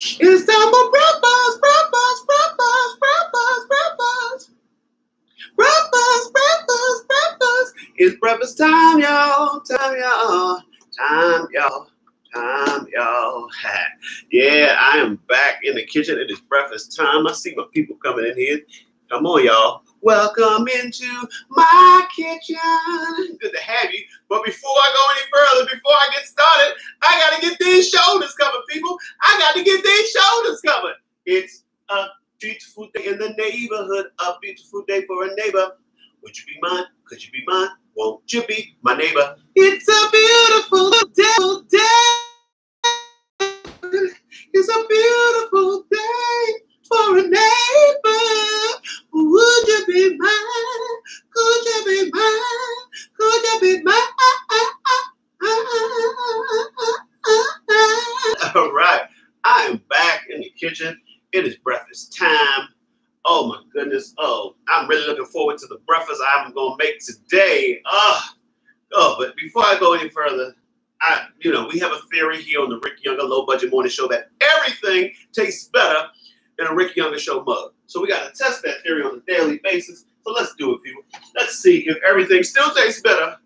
It's time for breakfast, breakfast, breakfast, breakfast, breakfast. Breakfast, breakfast, breakfast. It's breakfast time, y'all. Time, y'all. Time, y'all. Time, y'all. Yeah, I am back in the kitchen. It is breakfast time. I see my people coming in here. Come on, y'all. Welcome into my kitchen. Good to have you. But before I go any further, before I get started, I got to get these shoulders covered, people. I got to get these shoulders covered. It's a beautiful day in the neighborhood. A beautiful day for a neighbor. Would you be mine? Could you be mine? Won't you be my neighbor? It's a beautiful day. It's a beautiful day for a neighbor. Would you be mine? Could you be mine? Could you be mine? All right, I am back in the kitchen. It is breakfast time. Oh my goodness. Oh, I'm really looking forward to the breakfast I'm going to make today. But before I go any further, we have a theory here on the Rick Younger Low Budget Morning Show that everything tastes better in a Rick Younger Show mug. So we got to test that theory on a daily basis. So let's do it, people. Let's see if everything still tastes better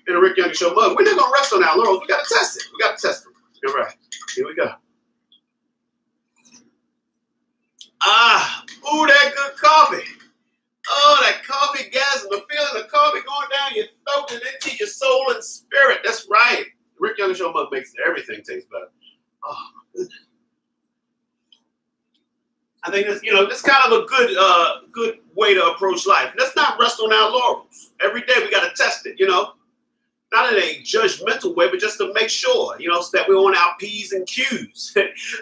in a Rick Younger Show mug. We're not going to rest on our laurels. We got to test it. We got to test it. All right. Here we go. Ooh, that good coffee. Oh, that coffee gas and the feeling of coffee going down your throat and into your soul and spirit. That's right. The Rick Younger Show mug makes everything taste better. Oh, my goodness. I think that's kind of a good way to approach life. Let's not rest on our laurels. Every day we got to test it, Not in a judgmental way, but just to make sure, so that we're on our P's and Q's.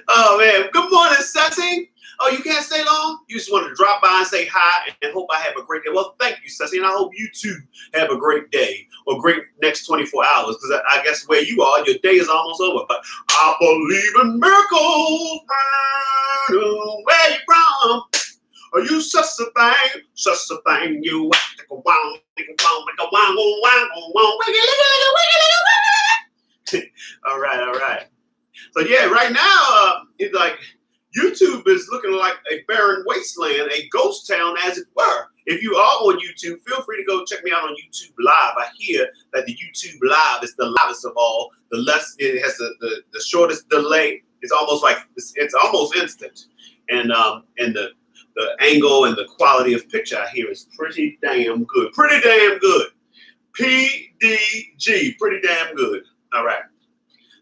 Oh, man. Good morning, Ceci. Oh, you can't stay long? You just wanted to drop by and say hi and hope I have a great day. Well, thank you, Ceci, and I hope you too have a great day or great next 24 hours because I guess where you are, your day is almost over. But I believe in miracles. Where you from? Are you such a thing? You all right. So yeah, right now it's like YouTube is looking like a barren wasteland, a ghost town, as it were. If you are on YouTube, feel free to go check me out on YouTube Live. I hear that the YouTube Live is the loudest of all. The less it has the shortest delay. It's almost like it's almost instant, and the angle and the quality of picture I hear is pretty damn good. Pretty damn good. PDG, pretty damn good. All right.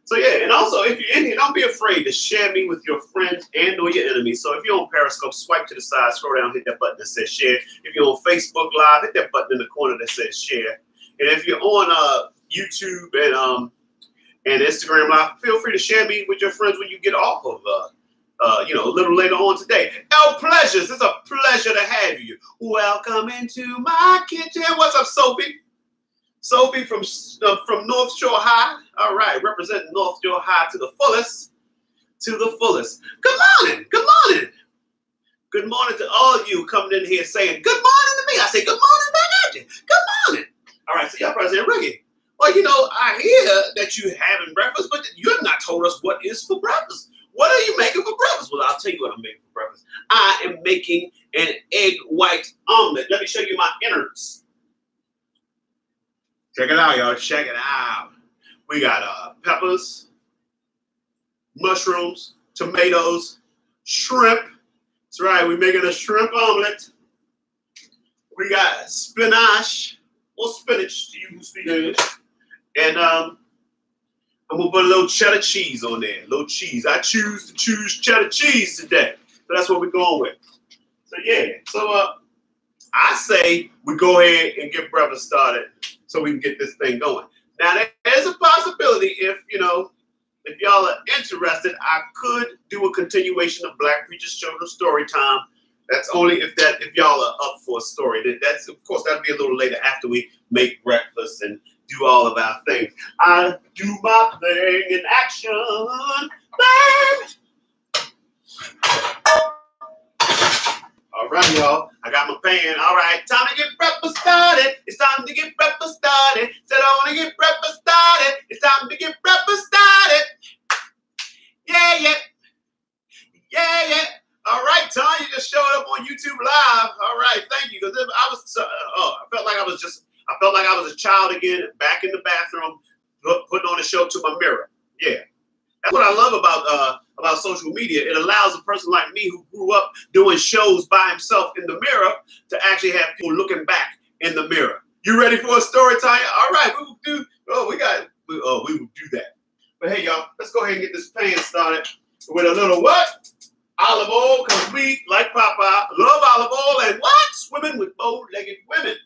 So yeah, and also if you're in here, don't be afraid to share me with your friends and or your enemies. So if you're on Periscope, swipe to the side, scroll down, hit that button that says share. If you're on Facebook Live, hit that button in the corner that says share. And if you're on YouTube and Instagram Live, feel free to share me with your friends when you get off of a little later on today. Pleasures. It's a pleasure to have you. Welcome into my kitchen. What's up, Sophie? Sophie from North Shore High. All right, representing North Shore High to the fullest. To the fullest. Good morning. Good morning. Good morning to all of you coming in here saying good morning to me. I say good morning back at you. Good morning. All right, so y'all probably saying, Ricky, well, I hear that you having breakfast, but you have not told us what is for breakfast. What are you making for breakfast? Well, I'll tell you what I'm making for breakfast. I am making an egg white omelet. Let me show you my innards. Check it out, y'all. Check it out. We got peppers, mushrooms, tomatoes, shrimp. That's right. We're making a shrimp omelet. We got spinach or spinach to you who speak English. And I'm going to put a little cheddar cheese on there. A little cheese. I choose to choose cheddar cheese today. So that's what we're going with. So, yeah. So, I say we go ahead and get breakfast started so we can get this thing going. Now, there's a possibility if y'all are interested, I could do a continuation of Black Preachers Children's Story Time. That's only if y'all are up for a story. That's, of course, that'll be a little later after we make breakfast and do all of our things. I do my thing in action, baby. All right, y'all. I got my pan. All right, time to get breakfast started. It's time to get breakfast started. Said I want to get breakfast started. It's time to get breakfast started. Yeah. on YouTube Live. All right, thank you. Because I was, I felt like I was a child again, back in the bathroom, putting on a show to my mirror. Yeah, that's what I love about social media. It allows a person like me who grew up doing shows by himself in the mirror to actually have people looking back in the mirror. You ready for a story, Tanya? All right, we will do. Oh, we will do that. But hey, y'all, let's go ahead and get this pan started with a little what? Olive oil, because we, like Popeye, love olive oil and what? Swimming with bow-legged women.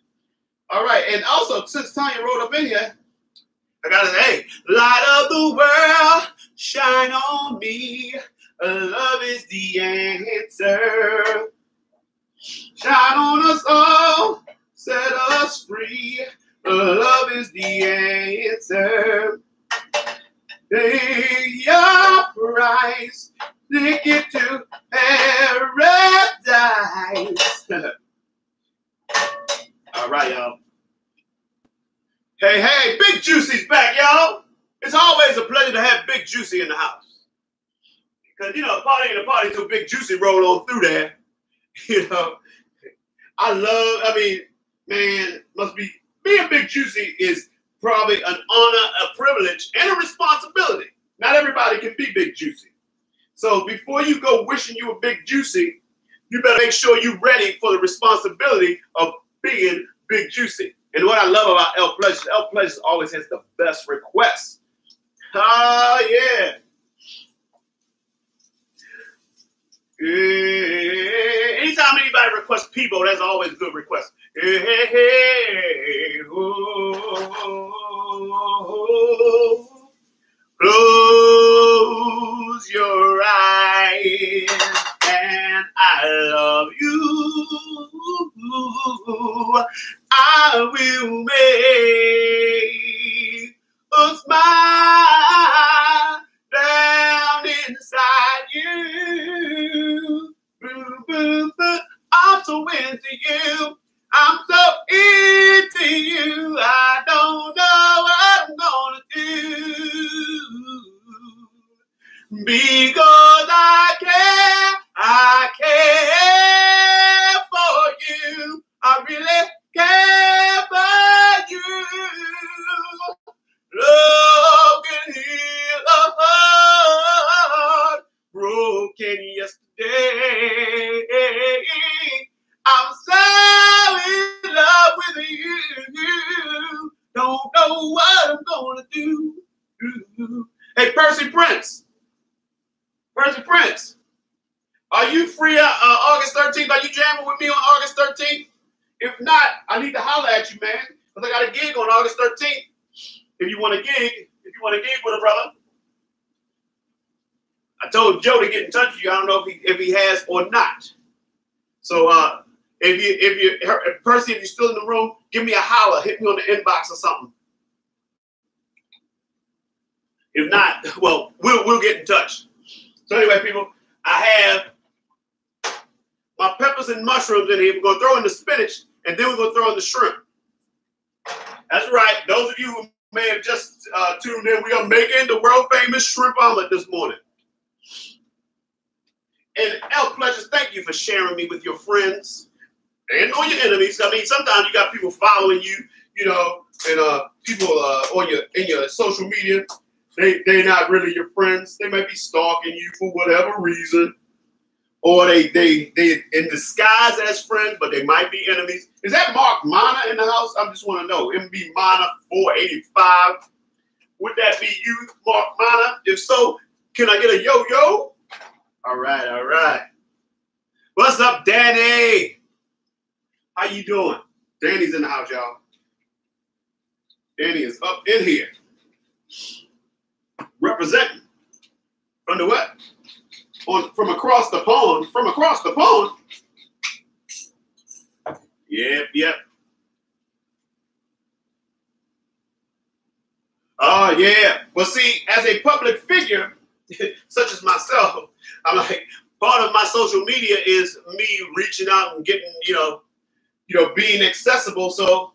All right, and also, since Tanya wrote up in here, I gotta say, hey, light of the world, shine on me. Love is the answer. Shine on us all, set us free. Love is the answer. Pay your price, ticket to paradise. All right, y'all. Hey, Big Juicy's back, y'all. It's always a pleasure to have Big Juicy in the house. Because, you know, a party ain't a party till Big Juicy roll on through there. You know, man, must be, being Big Juicy is probably an honor, a privilege, and a responsibility. Not everybody can be Big Juicy. So before you go wishing you a Big Juicy, you better make sure you're ready for the responsibility of being Big Juicy. And what I love about El Pleasures always has the best requests. Yeah. Anytime anybody requests Peebo, that's always a good request. Close your eyes and I love you. I will make a smile down inside you. Boo, boo, boo. I'm so into you. I'm so into you. I don't know what I'm gonna do. Because I care for you. I really care for you. Love can heal a heart broken yesterday. I'm so in love with you. Don't know what I'm gonna do. Hey, Percy Prince. Percy Prince. Are you free August 13th? Are you jamming with me on August 13th? If not, I need to holler at you, man. Because I got a gig on August 13th. If you want a gig with a brother. I told Joe to get in touch with you. I don't know if he has or not. So if Percy, if you're still in the room, give me a holler. Hit me on the inbox or something. If not, well, we'll get in touch. So anyway, people, I have my peppers and mushrooms in here. We're gonna throw in the spinach, and then we're gonna throw in the shrimp. That's right. Those of you who may have just tuned in, we are making the world famous shrimp omelet this morning. And El Pleasures, thank you for sharing me with your friends and or your enemies. I mean, sometimes you got people following you, you know, and people in your social media. They're not really your friends. They might be stalking you for whatever reason. Or they in disguise as friends, but they might be enemies. Is that Mark Mana in the house? I just want to know. MB Mana 485. Would that be you, Mark Mana? If so, can I get a yo-yo? All right, all right. What's up, Danny? How you doing? Danny's in the house, y'all. Danny is up in here. Representing from the what? From across the pond. From across the pond. Yep. Oh, yeah. Well, see, as a public figure, such as myself, I'm like, part of my social media is me reaching out and getting, being accessible. So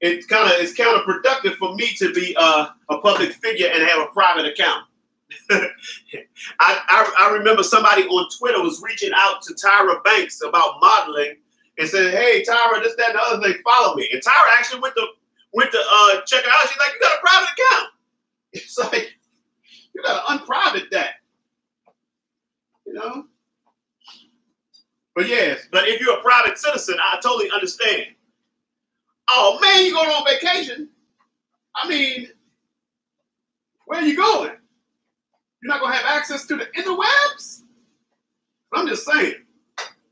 it's counterproductive for me to be a public figure and have a private account. I remember somebody on Twitter was reaching out to Tyra Banks about modeling and said, "Hey, Tyra, this, that, and the other thing, follow me." And Tyra actually went to check her out. She's like, "You got a private account." It's like, you got to unprivate that, you know? But yes, but if you're a private citizen, I totally understand. Oh man, you going on vacation? I mean, where are you going? You're not going to have access to the interwebs? I'm just saying.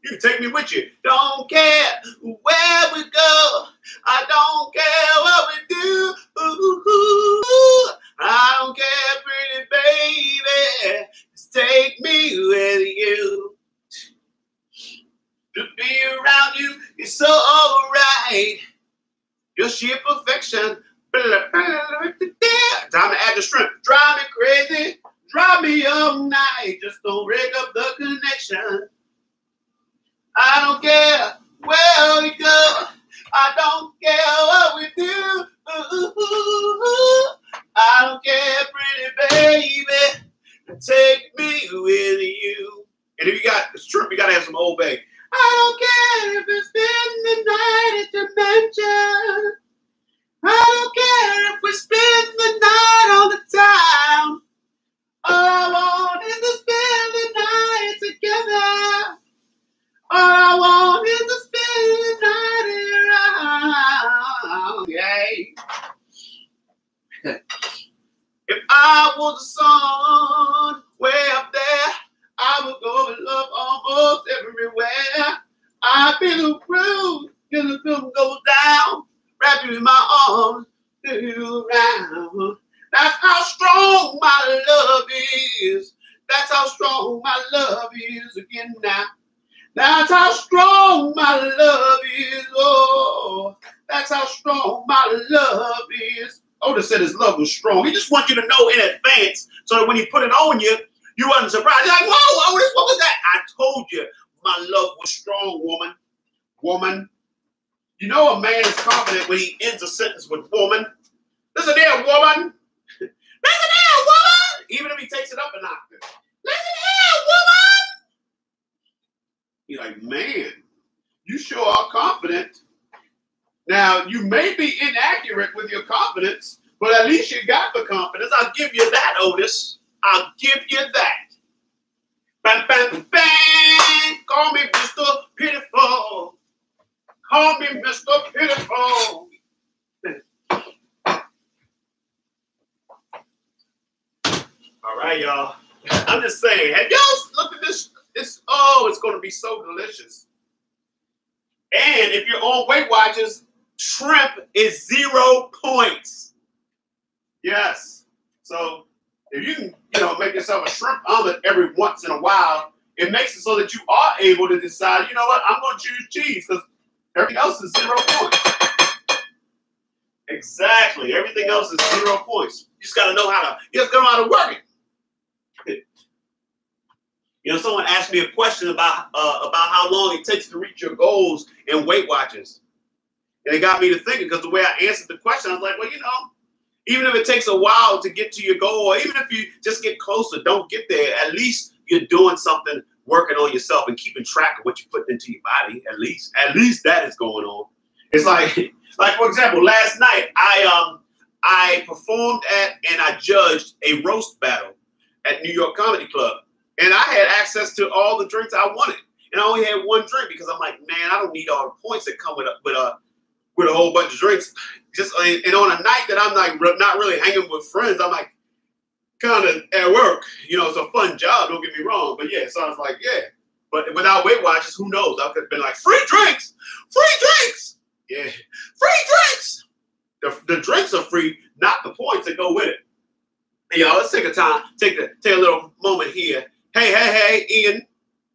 You can take me with you. Don't care where we go. I don't care what we do. Ooh, I don't care, pretty baby. Just take me with you. To be around you is so alright. Your sheer perfection. Time to add the shrimp. Drive me crazy. Drive me all night. Just don't break up the connection. I don't care where we go. I don't care what we do. I don't care, pretty baby. Take me with you. And if you got shrimp, you got to have some Old Bay. I don't care if it's spend the night at the mansion. I don't care if we spend the night all the time. All I want is to spend the night together. All I want is to spend the night around. Yeah. If I was the sun way up there, I would go with love almost everywhere. I'd be the root till the film goes down. Wrap you in my arms, do you around. That's how strong my love is. That's how strong my love is again now. That's how strong my love is. Oh, that's how strong my love is. Otis said his love was strong. He just wants you to know in advance so that when he put it on you, you wasn't surprised. You're like, whoa, Otis, what was that? I told you my love was strong, woman. Woman. You know a man is confident when he ends a sentence with woman. Listen here, woman. Listen here, woman. Even if he takes it up an octave. Listen here, woman. You're like, man, you sure are confident. Now, you may be inaccurate with your confidence, but at least you got the confidence. I'll give you that, Otis. I'll give you that. Bang, bang, bang. Call me Mr. Pitiful. Call me Mr. Pitiful. All right, y'all. I'm just saying, have y'all looked at this? Oh, it's going to be so delicious. And if you're on Weight Watchers, shrimp is 0 points. Yes. So if you can, make yourself a shrimp omelet every once in a while, it makes it so that you are able to decide, you know what, I'm going to choose cheese because everything else is 0 points. Exactly. Everything else is 0 points. You just got to know how to work it. Someone asked me a question about how long it takes to reach your goals in Weight Watchers. And it got me to thinking because the way I answered the question, I was like, well, even if it takes a while to get to your goal, or even if you just get closer, don't get there, at least you're doing something, working on yourself and keeping track of what you put into your body. At least that is going on. It's like for example, last night I performed at and I judged a roast battle at New York Comedy Club. And I had access to all the drinks I wanted. And I only had one drink because I'm like, man, I don't need all the points that come with a whole bunch of drinks. And on a night that I'm like not really hanging with friends, I'm like kind of at work. It's a fun job, don't get me wrong. But yeah, so I was like, yeah. But without Weight Watchers, who knows? I could have been like, free drinks! Free drinks! Yeah. Free drinks! The drinks are free, not the points that go with it. Hey, y'all, let's take a little moment here. Hey, Ian.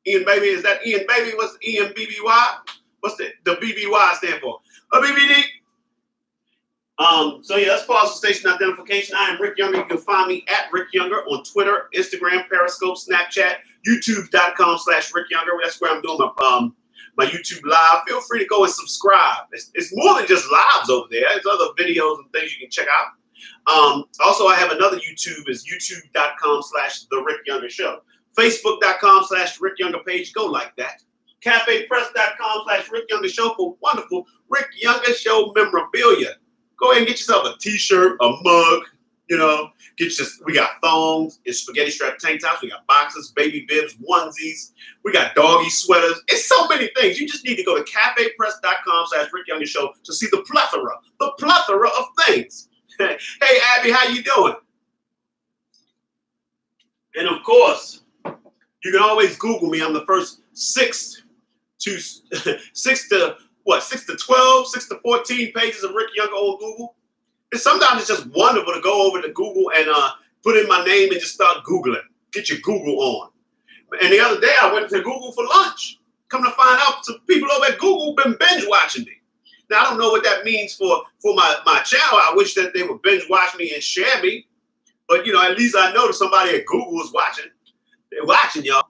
Ian, baby, is that Ian, baby? What's Ian BBY? What's the BBY stand for? A BBD. So yeah, that's pause for station identification. I am Rick Younger. You can find me at Rick Younger on Twitter, Instagram, Periscope, Snapchat, YouTube.com/Rick Younger. That's where I'm doing my YouTube live. Feel free to go and subscribe. It's more than just lives over there. There's other videos and things you can check out. Also, I have another YouTube. Is youtube.com/The Rick Younger Show. Facebook.com/Rick Younger page. Go like that. CafePress.com/Rick Younger Show for wonderful Rick Younger Show memorabilia. Go ahead and get yourself a t-shirt, a mug, you know, we got thongs and spaghetti strap tank tops. We got boxes, baby bibs, onesies. We got doggy sweaters. It's so many things. You just need to go to CafePress.com/Rick Younger Show to see the plethora of things. Hey, Abby, how you doing? And of course, you can always Google me. I'm the first 6 to 12, 6 to 14 pages of Rick Younger on Google. And sometimes it's just wonderful to go over to Google and put in my name and just start Googling. Get your Google on. And the other day I went to Google for lunch. Come to find out, some people over at Google been binge watching me. Now, I don't know what that means for my channel. I wish that they would binge watch me and share me. But, you know, at least I know that somebody at Google is watching. They're watching, y'all.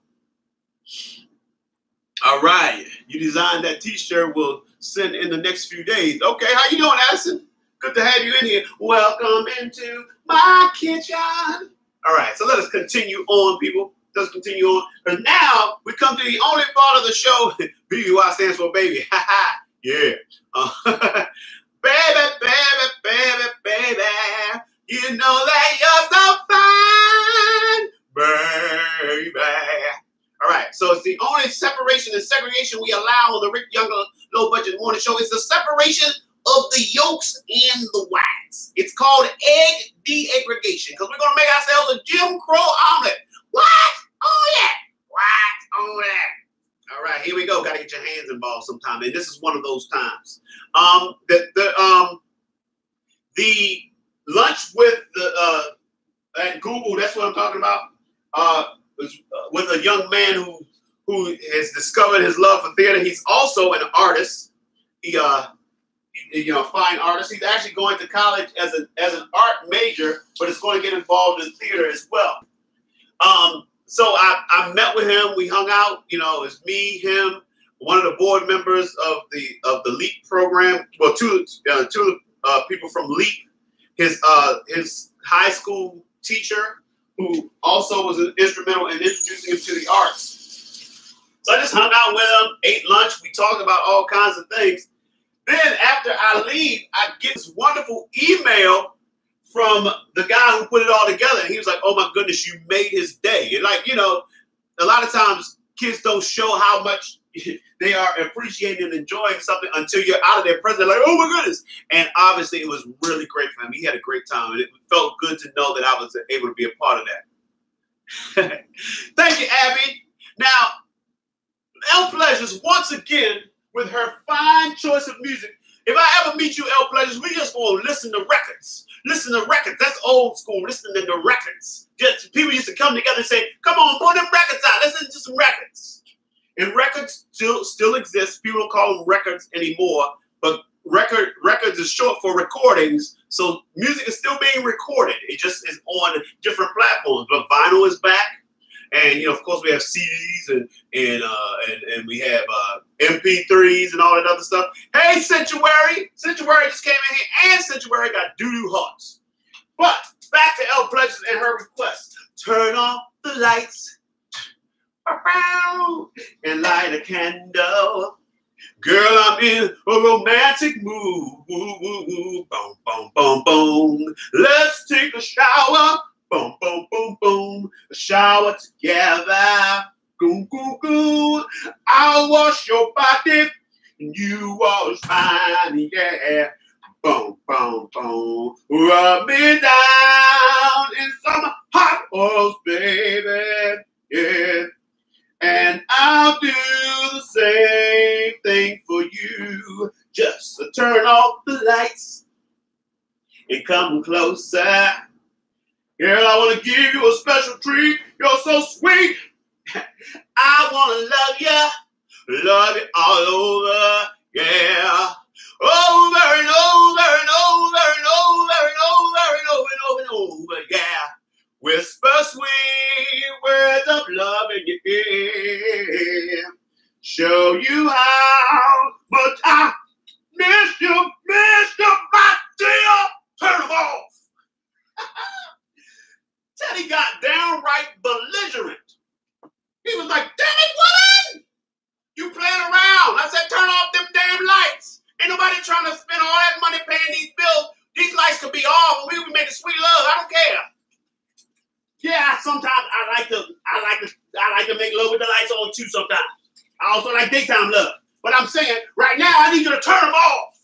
All right. You designed that t-shirt. We'll send in the next few days. Okay. How you doing, Addison? Good to have you in here. Welcome into my kitchen. All right. So let us continue on, people. Let's continue on. And now we come to the only part of the show. BBY stands for baby. Ha ha. Yeah. Baby, baby, baby, baby. You know that you're so fine, baby. All right, so it's the only separation and segregation we allow on the Rick Younger Low Budget Morning Show. It's the separation of the yolks and the whites. It's called egg deaggregation because we're going to make ourselves a Jim Crow omelet. What? Oh, yeah. What? Oh, yeah. All right, here we go. Got to get your hands involved sometime, and this is one of those times. The lunch with the at Google. That's what I'm talking about. With a young man who has discovered his love for theater. He's also an artist. He fine artist. He's actually going to college as an art major, but is going to get involved in theater as well. So I met with him. We hung out. You know, it's me, him, one of the board members of the LEAP program. Well, two people from LEAP. His high school teacher, who also was instrumental in introducing him to the arts. So I just hung out with him, ate lunch. We talked about all kinds of things. Then after I leave, I get this wonderful email from the guy who put it all together. And he was like, oh my goodness, you made his day. And like, you know, a lot of times kids don't show how much they are appreciating and enjoying something until you're out of their presence. They're like, oh my goodness. And obviously it was really great for him. He had a great time. And it felt good to know that I was able to be a part of that. Thank you, Abby. Now, L Pleasures, once again, with her fine choice of music. If I ever meet you, L Pleasures, we just going to listen to records. Listen to records. That's old school, listening to records. Just people used to come together and say, come on, put them records out. Let's listen to some records. And records still exist. People don't call them records anymore, but records is short for recordings. So music is still being recorded. It just is on different platforms. But vinyl is back, and you know, of course, we have CDs and we have MP3s and all that other stuff. Hey, Sanctuary just came in here, and Sanctuary got doo-doo hearts. But back to L Pleasures and her request: turn off the lights. And light a candle. Girl, I'm in a romantic mood. Woo, woo, woo. Boom, boom, boom, boom. Let's take a shower. Boom, boom, boom, boom. A shower together. Boom, boom, boom. I'll wash your body and you wash mine. Yeah. Boom, boom, boom. Rub me down in some hot oils, baby. Yeah. And I'll do the same thing for you. Just to turn off the lights and come closer. Girl, I want to give you a special treat. You're so sweet. I want to love you all over. Yeah. Over and over and over and over and over and over and over and over. Yeah. Whisper sweet words of love in your ear. Show you how much I miss you, my dear. Turn them off. trying to spend all that money paying these bills. These lights could be off, and we would be making sweet love. I don't care. Yeah, sometimes I like to make love with the lights on too. Sometimes I also like daytime love. But I'm saying right now, I need you to turn them off.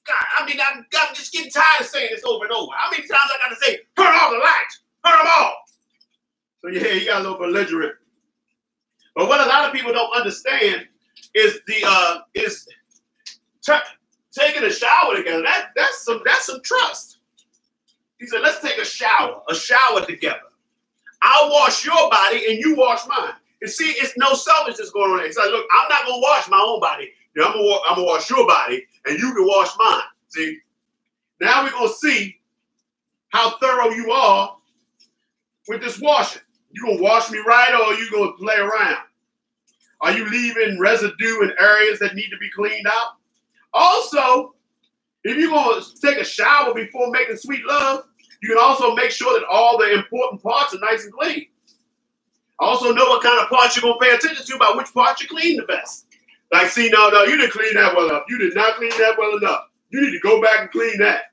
God, I mean, I'm just getting tired of saying this over and over. How many times I got to say, turn off the lights, turn them off? So yeah, you got a little belligerent. But what a lot of people don't understand is taking a shower together. That's some trust. He said, let's take a shower together. I'll wash your body and you wash mine. And see, it's no selfishness going on there. It's like, look, I'm not gonna wash my own body. I'm gonna wash your body, and you can wash mine. See, now we're gonna see how thorough you are with this washing. You gonna wash me right, or are you gonna play around? Are you leaving residue in areas that need to be cleaned out? Also, if you're gonna take a shower before making sweet love, you can also make sure that all the important parts are nice and clean. Also know what kind of parts you're gonna pay attention to by which parts you clean the best. Like, see, no, you didn't clean that well enough. You did not clean that well enough. You need to go back and clean that.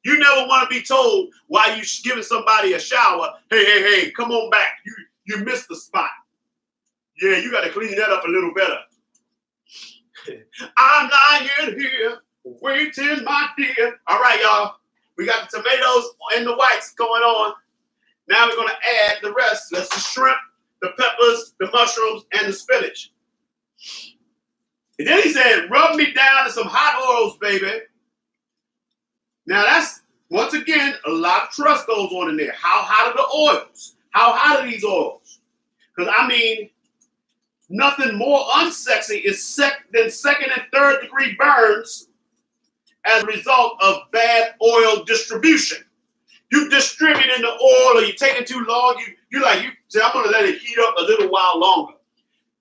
You never want to be told while you're giving somebody a shower, hey, come on back. You missed the spot. Yeah, you got to clean that up a little better. I'm lying here, waiting, my dear. All right, y'all. We got the tomatoes and the whites going on. Now we're going to add the rest. That's the shrimp, the peppers, the mushrooms, and the spinach. And then he said, rub me down in some hot oils, baby. Now that's, once again, a lot of trust goes on in there. How hot are the oils? How hot are these oils? Because, I mean, nothing more unsexy than second and third degree burns as a result of bad oil distribution. You distributing the oil, or you taking too long, you say, I'm going to let it heat up a little while longer.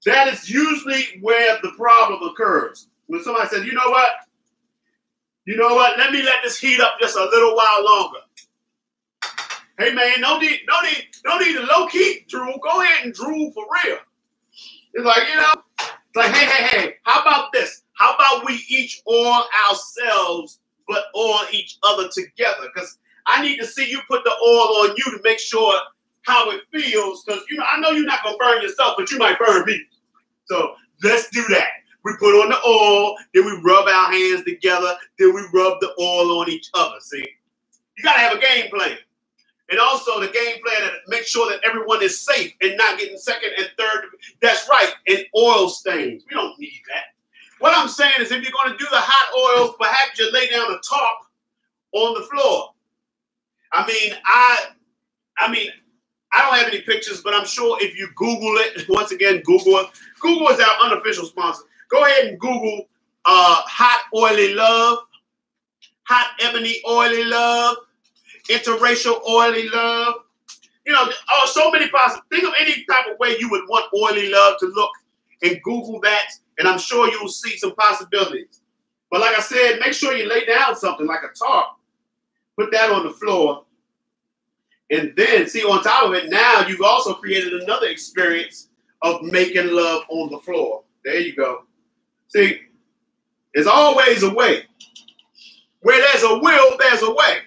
That is usually where the problem occurs. When somebody says, you know what, let me let this heat up just a little while longer. Hey man, no need to low key drool. Go ahead and drool for real. It's like, it's like, hey, how about this? How about we each oil ourselves, but oil each other together? Because I need to see you put the oil on you to make sure how it feels. Because I know you're not gonna burn yourself, but you might burn me. So let's do that. We put on the oil, then we rub our hands together, then we rub the oil on each other. See, you gotta have a game plan. And also the game plan to make sure that everyone is safe and not getting second and third. That's right, and oil stains. We don't need that. What I'm saying is if you're going to do the hot oils, perhaps you lay down a tarp on the floor. I don't have any pictures, but I'm sure if you Google it, once again, Google is our unofficial sponsor. Go ahead and Google hot oily love, hot ebony oily love, interracial oily love. So many possible. Think of any type of way you would want oily love to look and Google that, and I'm sure you'll see some possibilities. But like I said, make sure you lay down something like a tarp, put that on the floor, and then see on top of it, now you've also created another experience of making love on the floor. There you go. See, there's always a way. Where there's a will, there's a way.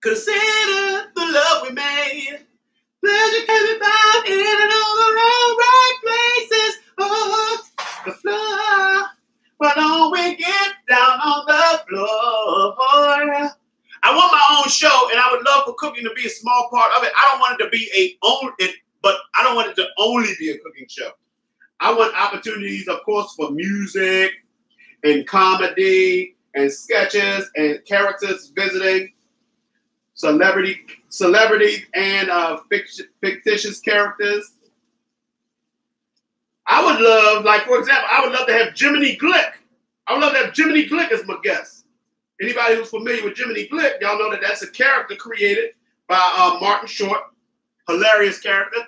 Consider the love we made. Pleasure can be found in and all the right places. Oh, the floor. But don't we get down on the floor? I want my own show, and I would love for cooking to be a small part of it. I don't want it to be but I don't want it to only be a cooking show. I want opportunities, of course, for music and comedy and sketches and characters visiting, celebrities and fictitious characters. I would love, like, for example, I would love to have Jiminy Glick. I would love to have Jiminy Glick as my guest. Anybody who's familiar with Jiminy Glick, y'all know that that's a character created by Martin Short. Hilarious character.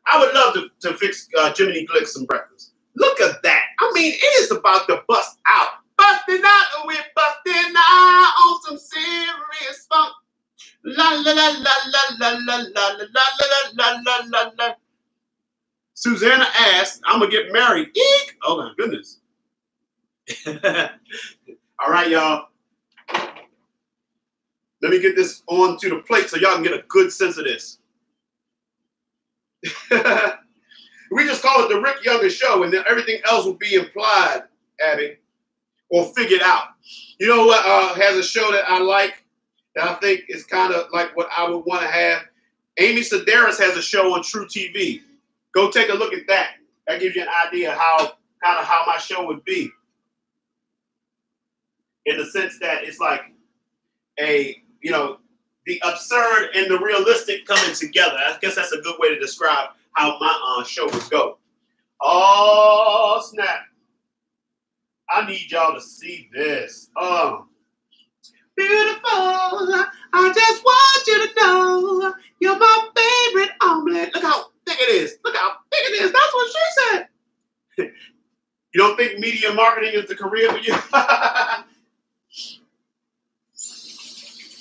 I would love to fix Jiminy Glick some breakfast. Look at that. I mean, it is about to bust out. Busting out, we're busting out on some serious funk. La la la la la la la la la la la la la. Susanna asked, I'm gonna get married. Eek! Oh my goodness. All right, y'all. Let me get this onto the plate so y'all can get a good sense of this. We just call it the Rick Younger Show, and then everything else will be implied, Abby, or figured out. You know what has a show that I like, that I think is kind of like what I would want to have? Amy Sedaris has a show on True TV. Go take a look at that. That gives you an idea how my show would be. In the sense that it's like the absurd and the realistic coming together. I guess that's a good way to describe how my show would go. Oh, snap. I need y'all to see this. Beautiful, I just want you to know you're my favorite omelet. Look how thick it is. Look how thick it is. That's what she said. You don't think media marketing is the career for you?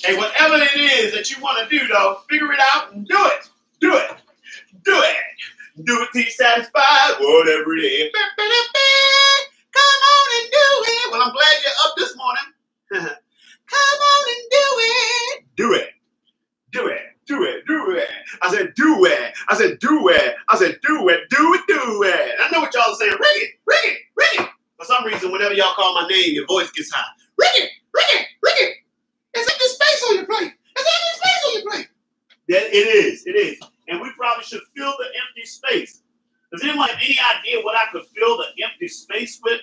Hey, whatever it is that you want to do, though, figure it out and do it. Do it. Do it. Do it till you're satisfied, whatever it is. Come on and do it. Well, I'm glad you're up this morning. Come on and do it. Do it. Do it. Do it. Do it. I said, do it. I said, do it. I said, do it. Do it. Do it. I know what y'all are saying. Ring it. Ring it. Ring it. For some reason, whenever y'all call my name, your voice gets high. Ring it. Ring it. Ring it. There's empty space on your plate. There's empty space on your plate. Yeah, it is. It is. And we probably should fill the empty space. Does anyone have any idea what I could fill the empty space with?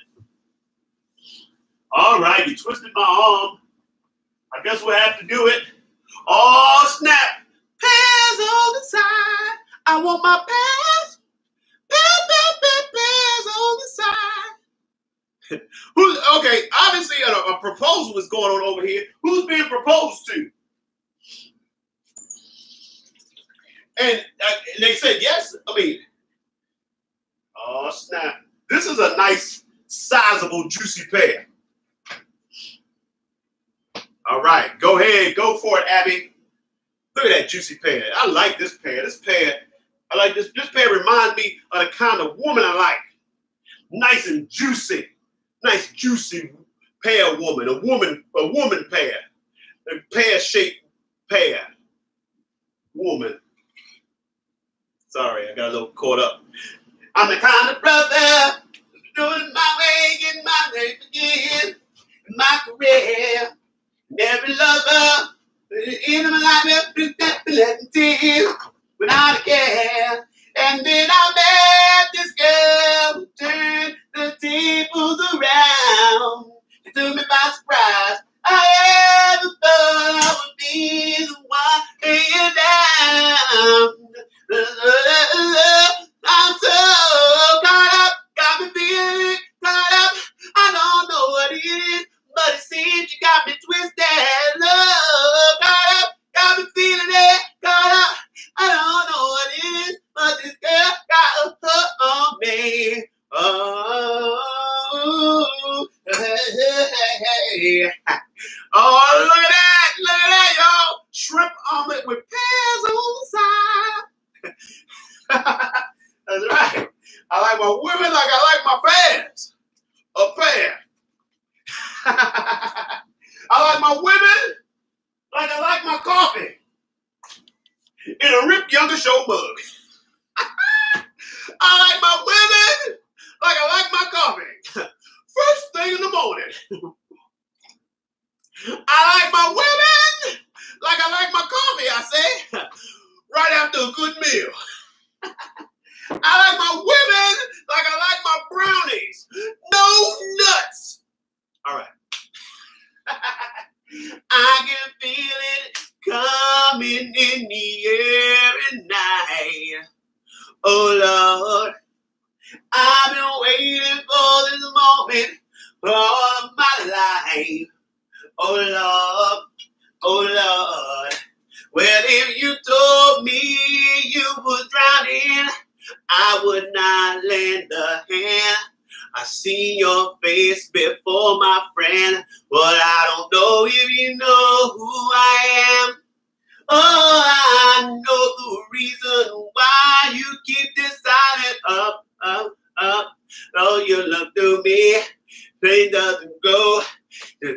All right, you twisted my arm. I guess we'll have to do it. Oh, snap. Pears on the side. I want my pears. Pears on the side. Okay, obviously a proposal is going on over here. Who's being proposed to? And they said yes. I mean, oh, snap. This is a nice, sizable, juicy pear. All right, go ahead. Go for it, Abby. Look at that juicy pear. I like this pear. This pear, I like this. This pear reminds me of the kind of woman I like. Nice and juicy. Nice, juicy pear woman. A woman pear. A pear-shaped pear. Woman. Sorry, I got a little caught up. I'm the kind of brother doing my way, getting my way again. My career. Every lover in my life, without a care. And then I met this girl who turned the tables around. It took me by surprise. I ever thought I would be the one laying down. I'm so caught up, got me feeling caught up. I don't know what it is, but it seems you got me twisted. Love, caught up, got me feeling it, caught up. I don't know what it is, but this girl got a hook on me. Oh, hey. Oh, look at that, y'all. Shrimp omelet with pears on the side. That's right. I like my women like I like my pears. A pear. I like my women like I like my coffee. In a Rick Younger Show mug. I like my women like I like my coffee. First thing in the morning. I like my women like I like my coffee, I say. Right after a good meal. I like my women like I like my brownies. No nuts. All right. I can feel it coming in the air at night. Oh, Lord. I've been waiting for this moment all of my life. Oh, Lord. Oh, Lord. Well, if you told me you was drowning, I would not lend a hand. I seen your face before, my friend, but I don't know if you know who I am. Oh, I know the reason why you keep deciding up. Oh, you look through me, They doesn't go. I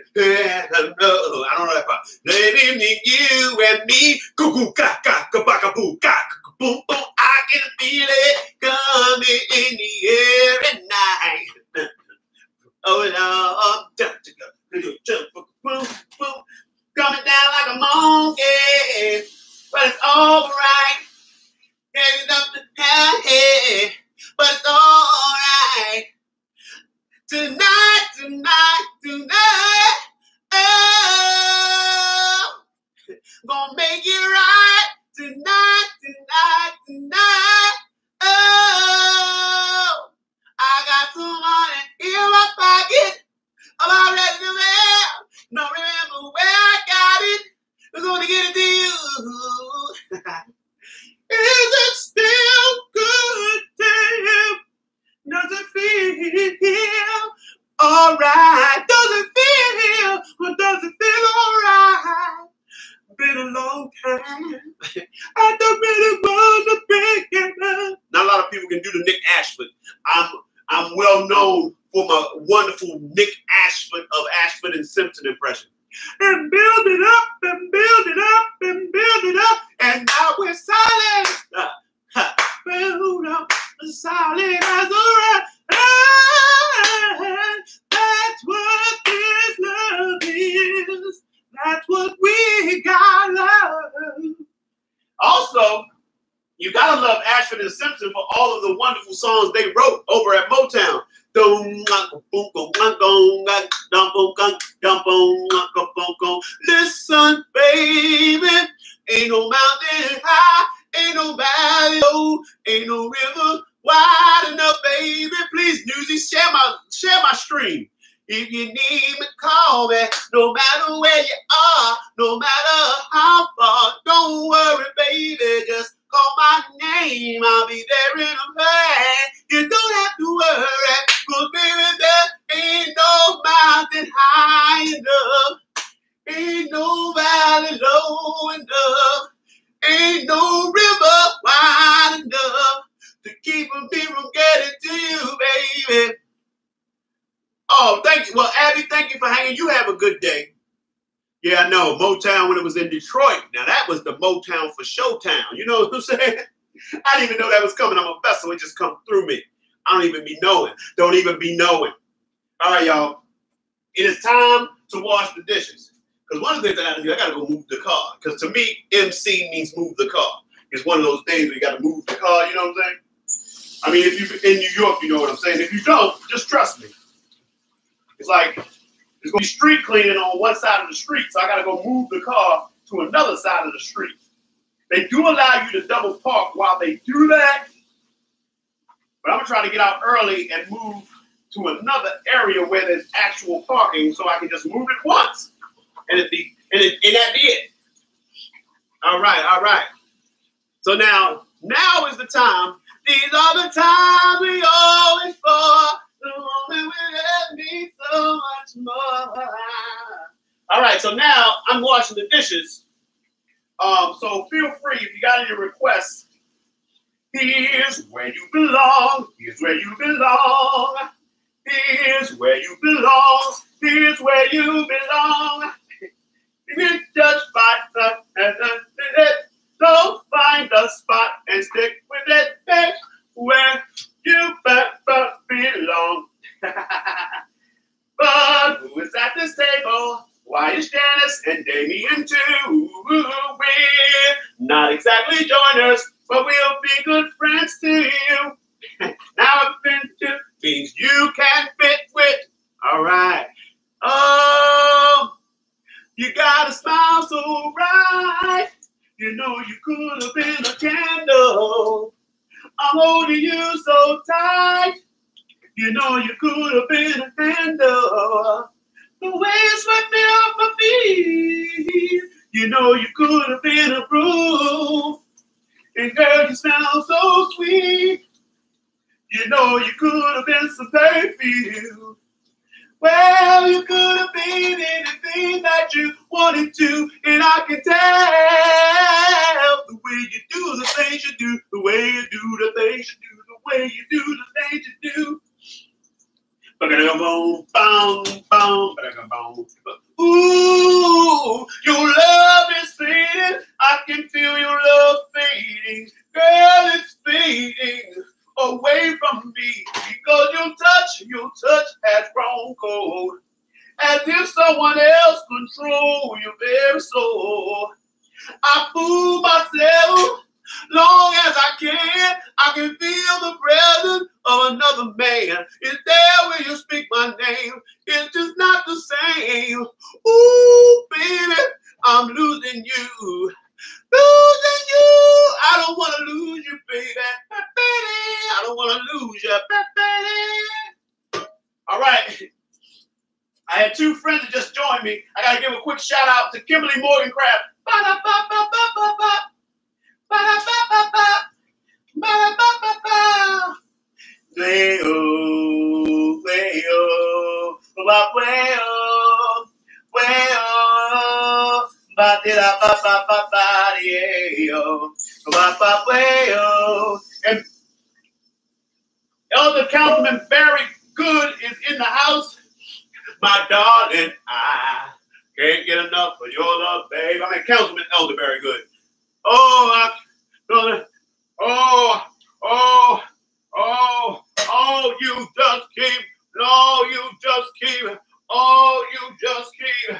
don't know that part. Living in you and me. Cuckoo, ka, ka, ka, ba, ka, boo, ka, ka, boom, boom. I can feel it coming in the air at night. Oh, no. Boom, boom. Coming down like a monkey. But it's all right. Getting up to head. But it's all right. Tonight, oh, gonna make it right. Tonight, oh, I got some money in my pocket. I'm already there. Don't remember where I got it. I'm gonna get it to you. Is it still good to him? Does it feel alright? Does it feel, or does it feel alright? Been a long time. I don't really want to break it up. Not a lot of people can do the Nick Ashford. I'm well known for my wonderful Nick Ashford of Ashford and Simpson impression. And build it up, and build it up, and build it up, and now we're silent. Build up. Solid as a rock. That's what this love is. That's what we got love. Also, you gotta love Ashford and Simpson for all of the wonderful songs they wrote over at Motown. Listen, baby, ain't no mountain high. Ain't no valley low, ain't no river wide enough, baby. Please, Newsy, share my stream. If you need me, call me. No matter where you are, no matter how far, don't worry, baby. Just call my name. I'll be there in a hurry. You don't have to worry, 'cause baby, there ain't no mountain high enough, ain't no valley low enough. Ain't no river wide enough to keep me from getting to you, baby. Oh, thank you. Well, Abby, thank you for hanging. You have a good day. Yeah, I know. Motown when it was in Detroit. Now, that was the Motown for Showtown. You know what I'm saying? I didn't even know that was coming. I'm a vessel. It just come through me. I don't even be knowing. Don't even be knowing. All right, y'all. It is time to wash the dishes. Because one of the things I got to do, I got to go move the car. Because to me, MC means move the car. It's one of those days where you got to move the car, you know what I'm saying? I mean, if you're in New York, you know what I'm saying. If you don't, just trust me. It's like, there's going to be street cleaning on one side of the street, so I got to go move the car to another side of the street. They do allow you to double park while they do that. But I'm going to try to get out early and move to another area where there's actual parking so I can just move it once. And that'd be it. All right. So now is the time. These are the times we always for. The moment will let me so much more. All right, so now I'm washing the dishes. So feel free if you got any requests. Here's where you belong. Here's where you belong. Here's where you belong. Here's where you belong. You just find it. So find a spot and stick with it. That's where you belong. But who is at this table? Why is Janice and Damien too? We're not exactly joiners, but we'll be good friends to you. Now I've been to things you can fit with. All right. Oh. You got a smile so bright, you know you could have been a candle. I'm holding you so tight, you know you could have been a handle. The way you swept me off my feet, you know you could have been a broom. And girl, you smell so sweet, you know you could have been some perfume. Well, you could have been anything that you wanted to, and I can tell the way you do the things you do, the way you do the things you do, the way you do the things you do. Ooh, your love is fading. I can feel your love fading. Girl, it's fading away from me because your touch has grown cold. As if someone else controls your very soul. I fool myself long as I can feel the presence of another man. It's there when you speak my name. It's just not the same. Ooh, baby, I'm losing you. Losing you. I don't want to lose you, baby. I don't want to lose you, baby. All right. I had two friends that just joined me. I got to give a quick shout out to Kimberly Morgan Craft. And Elder Councilman Barry Good is in the house. My darling, I can't get enough of your love, babe. I mean, Councilman Elder Barry Good. Oh, you just keep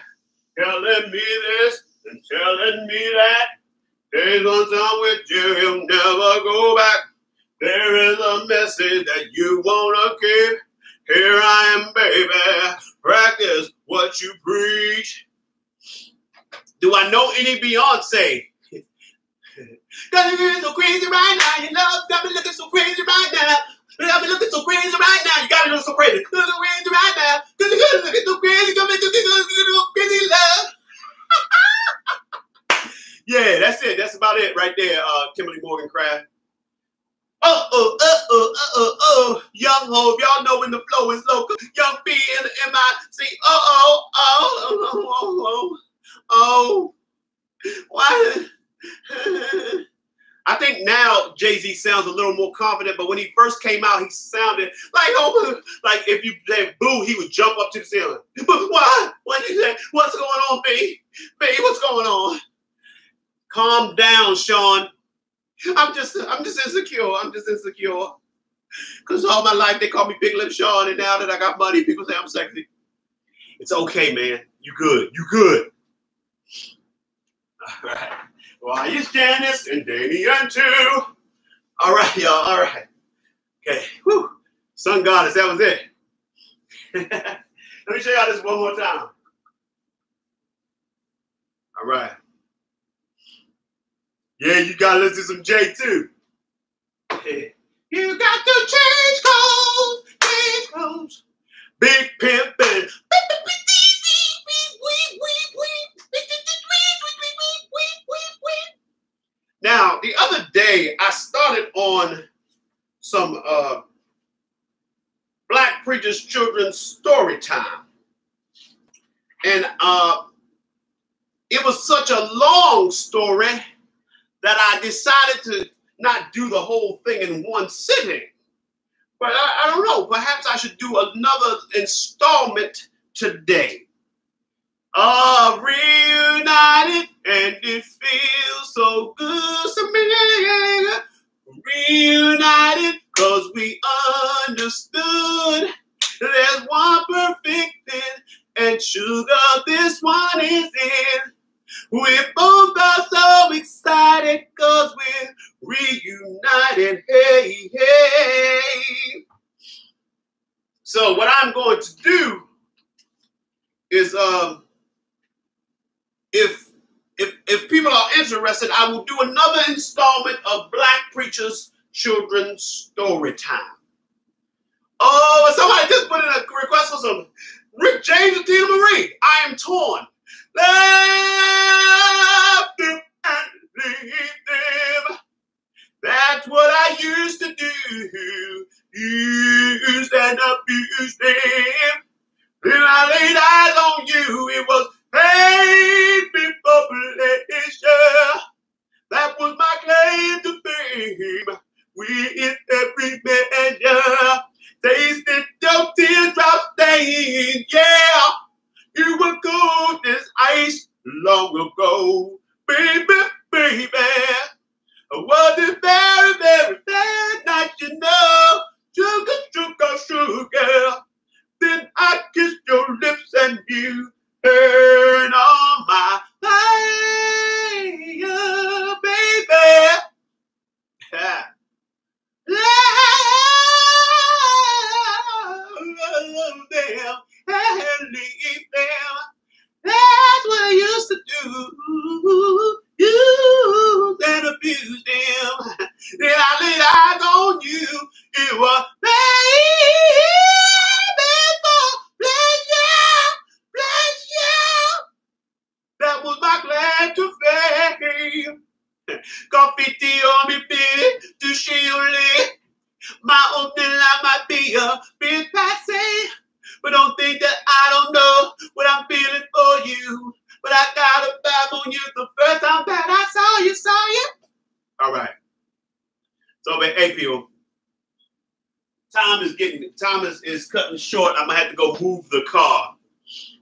telling me this and telling me that. Days on time with you, he'll never go back. There is a message that you wanna keep. Here I am, baby. Practice what you preach. Do I know any Beyonce? Cause you're so crazy right now. Your love got me looking so crazy right now. You got me looking so crazy right now. You got me looking so crazy. Looking so crazy right now. Cause you're looking so crazy. Got me looking so crazy love. Yeah, that's it. That's about it right there, Kimberly Morgan Craft. Young Hov, y'all know when the flow is low. Young B in the MIC. Why? I think now Jay-Z sounds a little more confident, but when he first came out, he sounded like if you said boo, he would jump up to the ceiling. Why? What did you say? What's going on, B? B, what's going on? Calm down, Sean. I'm just insecure. I'm just insecure. Because all my life they call me Big Lip Sean, and now that I got money, people say I'm sexy. It's okay, man. You good. You good. All right. Well, it's Janice and Damian too. All right, y'all. All right. Okay. Whew. Sun Goddess, that was it. Let me show y'all this one more time. All right. Yeah, you gotta listen to some J too. You got to change clothes. Big pimpin'. Now, the other day, I started on some Black Preachers Children's Story Time. And it was such a long story that I decided to not do the whole thing in one sitting. But I don't know, perhaps I should do another installment today. Reunited, and it feels so good to me. Reunited, cause we understood there's one perfect thing, and sugar, this one is in. We both are so excited cause we're reunited, hey, hey. So what I'm going to do is, if people are interested, I will do another installment of Black Preachers Children's Story Time. Oh, somebody just put in a request for some Rick James and Tina Marie. I am torn. Love them and leave them. That's what I used to do. Use and abuse them. When I laid eyes on you, it was pain before pleasure. That was my claim to fame. We in every measure. Tasted your teardrop long ago, baby, baby. Was it very, very, very nice, you know? Sugar, sugar, sugar. Then I kissed your lips and you turn on my fire, baby. Love them and leave them. That's what I used to do. Use and abuse them. Then I laid eyes on you. It was baby for pleasure, pleasure. That was my glad to fame. Coffee, tea on me, baby, to shield. My opening line might be a bit passé, but don't think that I don't know what I'm feeling for you. But I got a vibe on you the first time that I saw you, All right. So, hey, people, time is cutting short. I'm gonna have to go move the car,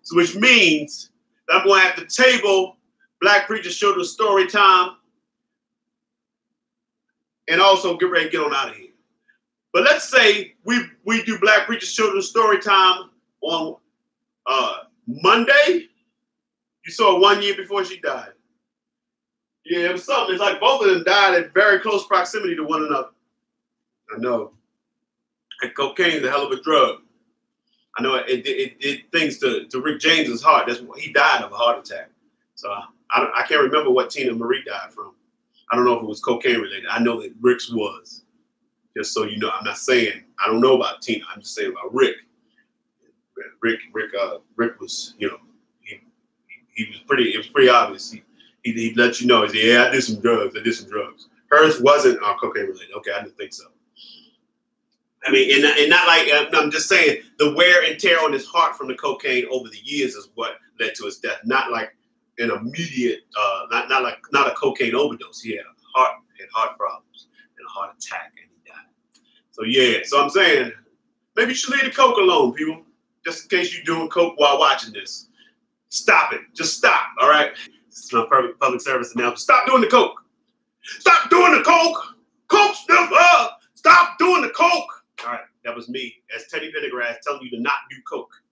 so which means that I'm gonna have to table Black Preachers Children's Story Time, and also get ready to get on out of here. But let's say we do Black Preachers Children's Story Time on Monday. You saw her 1 year before she died. Yeah, it was something. It's like both of them died at very close proximity to one another. I know. And cocaine is a hell of a drug. I know it did things to Rick James's heart. That's why he died of a heart attack. So I can't remember what Tina Marie died from. I don't know if it was cocaine related. I know that Rick's was. Just so you know, I'm not saying I don't know about Tina. I'm just saying about Rick. Rick was, you know, he was pretty. It was pretty obvious. He let you know. He said, "Yeah, I did some drugs. Hers wasn't cocaine related. Okay, I didn't think so. I mean, and not like I'm just saying the wear and tear on his heart from the cocaine over the years is what led to his death. Not like an immediate, not a cocaine overdose. He had heart problems and a heart attack, and he died. So yeah, so I'm saying maybe you should leave the coke alone, people. Just in case you're doing coke while watching this. Stop it. Just stop, all right? This is my public service announcement. Stop doing the coke. Stop doing the coke. Coke sniffer. Stop doing the coke. All right, that was me as Teddy Pendergrass telling you to not do coke.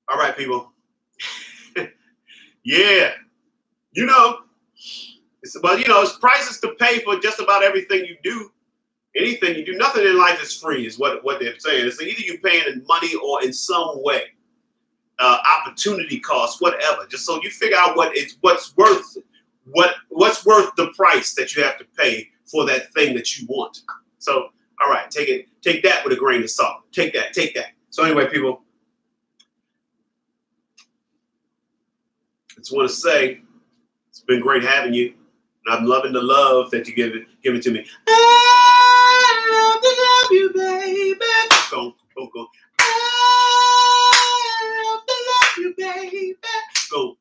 All right, people. Yeah. You know, it's prices to pay for just about everything you do. Anything you do, nothing in life is free, is what they're saying. It's either you're paying in money or in some way. Opportunity cost, whatever. Just so you figure out what's worth the price that you have to pay for that thing that you want. So, all right, take that with a grain of salt. Take that. So anyway, people, I just want to say it's been great having you, and I'm loving the love that you give it to me. I love you, baby. Go. You, baby. Go.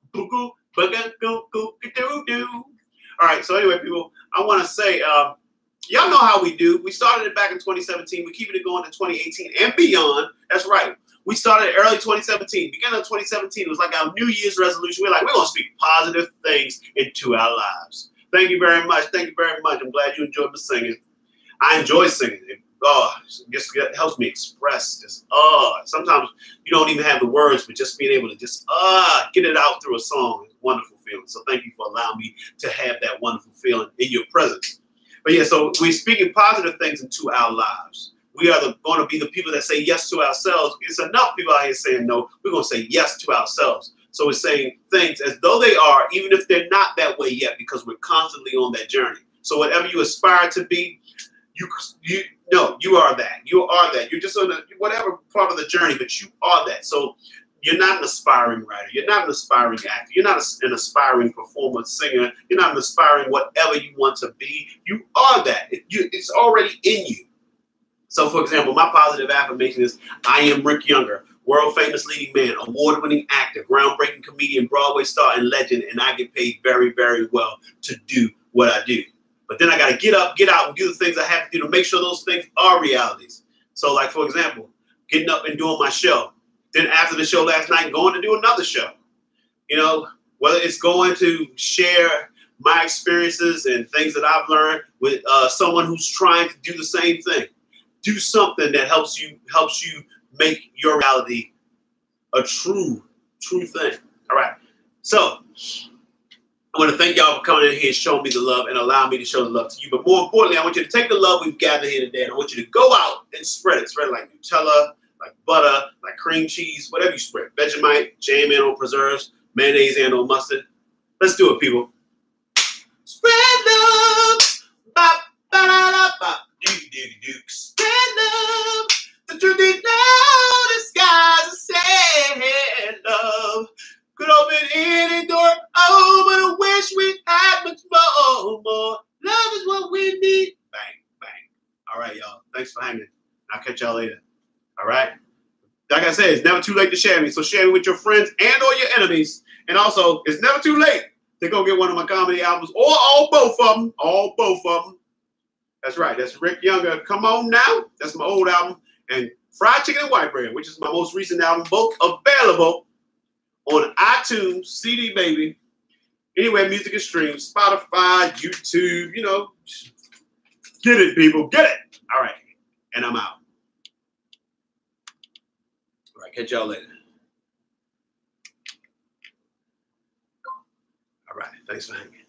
All right, so anyway, people, I want to say, y'all know how we do. We started it back in 2017. We're keeping it going to 2018 and beyond. That's right. We started it early 2017. Beginning of 2017, it was like our New Year's resolution. We're going to speak positive things into our lives. Thank you very much. I'm glad you enjoyed the singing. I enjoy singing. It helps me express this. Sometimes you don't even have the words, but just being able to just get it out through a song is a wonderful feeling. So thank you for allowing me to have that wonderful feeling in your presence. But yeah, so we're speaking positive things into our lives. We are going to be the people that say yes to ourselves. It's enough people out here saying no. We're going to say yes to ourselves. So we're saying things as though they are, even if they're not that way yet, because we're constantly on that journey. So whatever you aspire to be, you are that. You are that. You're just on whatever part of the journey, but you are that. So you're not an aspiring writer. You're not an aspiring actor. You're not an aspiring performer, singer. You're not an aspiring whatever you want to be. You are that. It's already in you. So, for example, my positive affirmation is, I am Rick Younger, world famous leading man, award-winning actor, groundbreaking comedian, Broadway star, and legend, and I get paid very, very well to do what I do. But then I got to get up, get out, and do the things I have to do to make sure those things are realities. So, like, for example, getting up and doing my show. Then after the show last night, going to do another show. whether it's going to share my experiences and things that I've learned with someone who's trying to do the same thing. Do something that helps you make your reality a true thing. All right. So I want to thank y'all for coming in here and showing me the love and allowing me to show the love to you. But more importantly, I want you to take the love we've gathered here today and I want you to go out and spread it. Spread it like Nutella, like butter, like cream cheese, whatever you spread. Vegemite, jam and or preserves, mayonnaise and or mustard. Let's do it, people. Spread love. Bop, ba, da, da, bop. Do, do, do. Spread love. The truth is now the skies are saying love. Could open any door. Oh, but I wish we had much more. Love is what we need. Bang, bang. All right, y'all. Thanks for hanging. I'll catch y'all later. All right. Like I said, it's never too late to share me. So share me with your friends and or your enemies. And also, it's never too late to go get one of my comedy albums or all both of them. All both of them. That's right. That's Rick Younger. Come On Now. That's my old album. And Fried Chicken and White Bread, which is my most recent album. Both available on iTunes, CD Baby, anywhere music is streamed, Spotify, YouTube, you know. Get it, people. Get it. All right. And I'm out. All right. Catch y'all later. All right. Thanks for hanging.